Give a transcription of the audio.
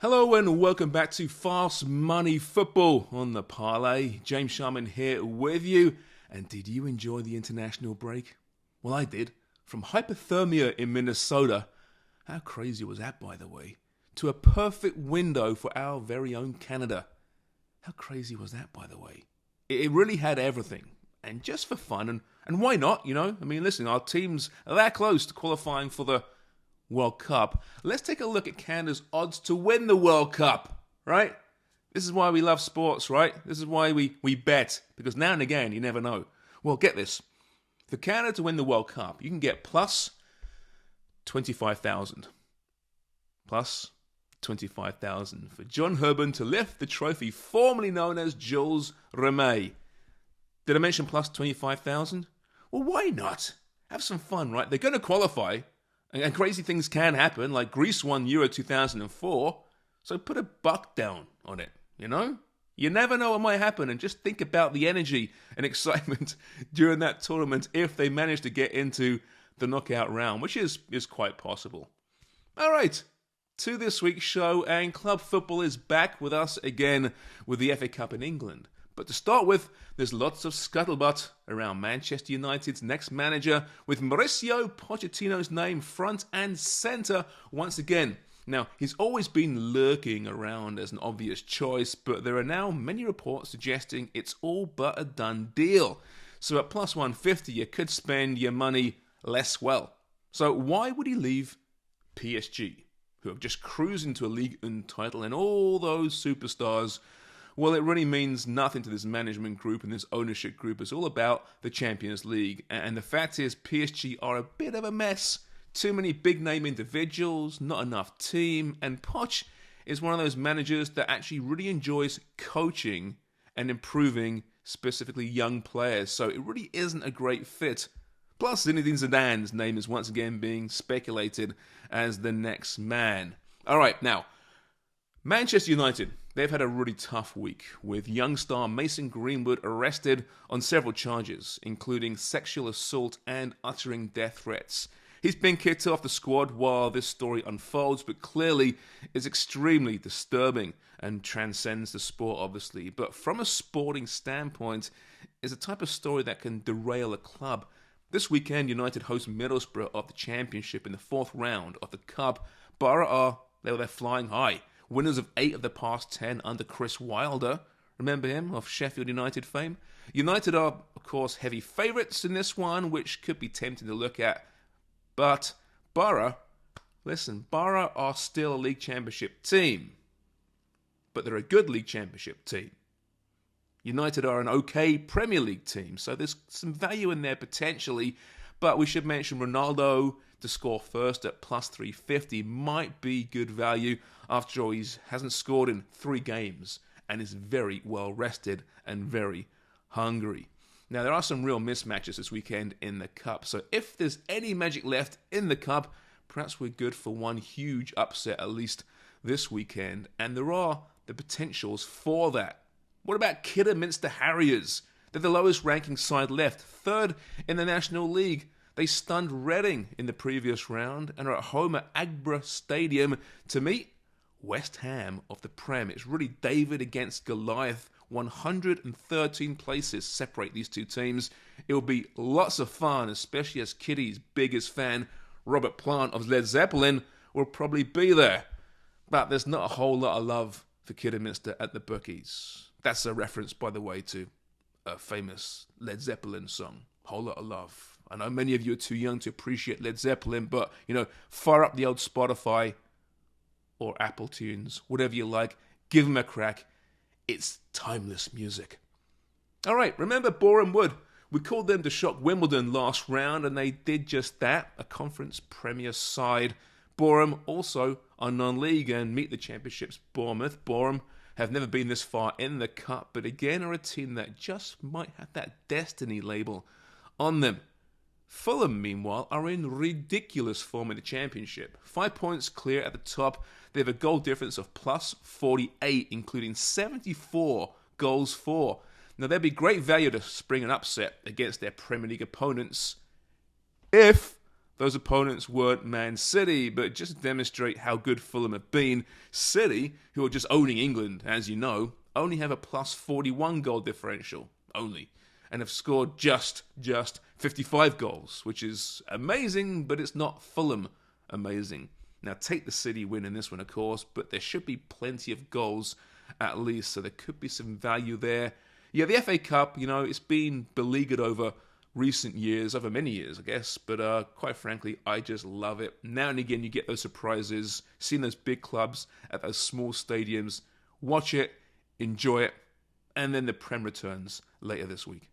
Hello and welcome back to Fast Money Football on the Parlay. James Sharman here with you. And did you enjoy the international break? Well, I did. From hypothermia in Minnesota, how crazy was that, by the way, to a perfect window for our very own Canada. How crazy was that, by the way? It really had everything. And just for fun, and why not, you know? I mean, listen, our teams are that close to qualifying for the World Cup. Let's take a look at Canada's odds to win the World Cup, right? This is why we love sports, right? This is why we bet, because now and again, you never know. Well, get this. For Canada to win the World Cup, you can get plus 25,000. Plus 25,000 for John Herban to lift the trophy formerly known as Jules Rimet. Did I mention plus 25,000? Well, why not? Have some fun, right? They're going to qualify. And crazy things can happen, like Greece won Euro 2004, so put a buck down on it, you know? You never know what might happen, and just think about the energy and excitement during that tournament if they manage to get into the knockout round, which is quite possible. All right, to this week's show, and club football is back with us again with the FA Cup in England. But to start with, there's lots of scuttlebutt around Manchester United's next manager, with Mauricio Pochettino's name front and centre once again. Now, he's always been lurking around as an obvious choice, but there are now many reports suggesting it's all but a done deal. So at plus 150, you could spend your money less well. So why would he leave PSG, who have just cruised into a Ligue 1 title and all those superstars? Well, it really means nothing to this management group and this ownership group. It's all about the Champions League. And the fact is, PSG are a bit of a mess. Too many big-name individuals, not enough team. And Poch is one of those managers that actually really enjoys coaching and improving specifically young players. So it really isn't a great fit. Plus, Zinedine Zidane's name is once again being speculated as the next man. All right, now, Manchester United, they've had a really tough week, with young star Mason Greenwood arrested on several charges, including sexual assault and uttering death threats. He's been kicked off the squad while this story unfolds, but clearly is extremely disturbing and transcends the sport, obviously. But from a sporting standpoint, is a type of story that can derail a club. This weekend, United host Middlesbrough of the Championship in the fourth round of the Cup. Borough they're flying high. Winners of 8 of the past 10 under Chris Wilder. Remember him, of Sheffield United fame? United are, of course, heavy favourites in this one, which could be tempting to look at. But Borough are still a League Championship team. But they're a good League Championship team. United are an okay Premier League team, so there's some value in there potentially. But we should mention Ronaldo to score first at plus 350 might be good value. After all, he hasn't scored in 3 games and is very well rested and very hungry. Now, there are some real mismatches this weekend in the Cup, so if there's any magic left in the Cup, perhaps we're good for one huge upset at least this weekend, and there are the potentials for that. What about KidderminsterHarriers? They're the lowest ranking side left, 3rd in the National League. They stunned Reading in the previous round and are at home at Agbra Stadium to meet West Ham of the Prem. It's really David against Goliath. 113 places separate these two teams. It will be lots of fun, especially as Kitty's biggest fan, Robert Plant of Led Zeppelin, will probably be there. But there's not a whole lot of love for Kidderminster at the bookies. That's a reference, by the way, to a famous Led Zeppelin song, Whole Lot of Love. I know many of you are too young to appreciate Led Zeppelin, but, fire up the old Spotify or Apple Tunes, whatever you like, give them a crack. It's timeless music. All right, remember BorehamWood? We called them to shock Wimbledon last round, and they did just that, a conference premier side. Boreham also are non-league and meet the Championship's Bournemouth. Boreham have never been this far in the Cup, but again are a team that just might have that destiny label on them. Fulham, meanwhile, are in ridiculous form in the Championship. 5 points clear at the top. They have a goal difference of plus 48, including 74 goals for. Now, there'd be great value to spring an upset against their Premier League opponents if Those opponents weren't ManCity, but just to demonstrate how good Fulham have been, City, who are just owning England, as you know, only have a plus 41 goal differential, only, and have scored just 55 goals, which is amazing, but it's not Fulham amazing. Now, take the City win in this one, of course, but there should be plenty of goals at least, so there could be some value there. Yeah, the FA Cup, it's been beleaguered over recent years, over many years, I guess, but quite frankly, I just love it. Now and again, you get those surprises, seeing those big clubs at those small stadiums. Watch it, enjoy it, and then the Prem returns later this week.